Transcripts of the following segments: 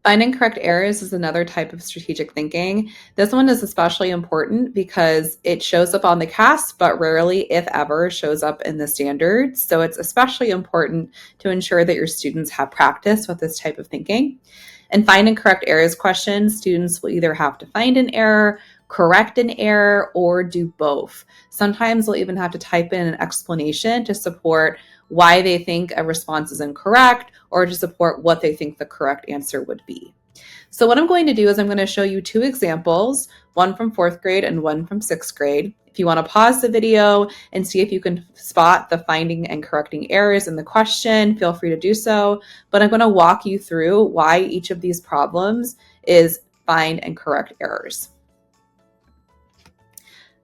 Finding correct errors is another type of strategic thinking. This one is especially important because it shows up on the CAASPP, but rarely, if ever, shows up in the standards. So it's especially important to ensure that your students have practice with this type of thinking. And finding correct errors questions, students will either have to find an error, correct an error, or do both. Sometimes they'll even have to type in an explanation to support why they think a response is incorrect or to support what they think the correct answer would be. So what I'm going to do is I'm going to show you two examples, one from 4th grade and one from 6th grade. If you want to pause the video and see if you can spot the finding and correcting errors in the question, feel free to do so. But I'm going to walk you through why each of these problems is find and correct errors.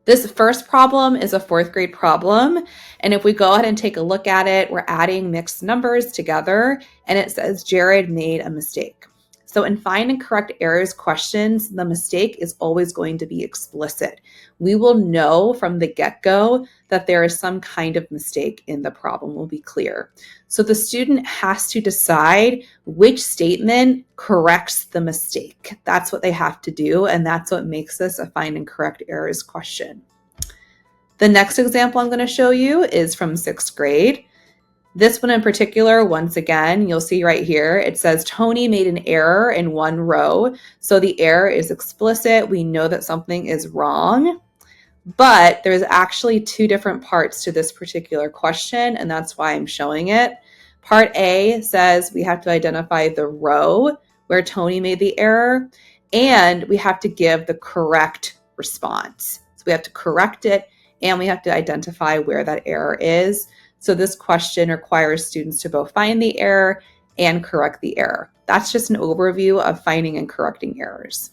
This first problem is a 4th grade problem. And if we go ahead and take a look at it, we're adding mixed numbers together and it says Jared made a mistake. So in find and correct errors questions, the mistake is always going to be explicit. We will know from the get-go that there is some kind of mistake in the problem, will be clear. So the student has to decide which statement corrects the mistake. That's what they have to do, and that's what makes this a find and correct errors question. The next example I'm going to show you is from 6th grade. This one in particular, once again, you'll see right here, it says Tony made an error in one row. So the error is explicit. We know that something is wrong, but there's actually two different parts to this particular question, and that's why I'm showing it. Part A says we have to identify the row where Tony made the error, and we have to give the correct response. So we have to correct it, and we have to identify where that error is. So this question requires students to both find the error and correct the error. That's just an overview of finding and correcting errors.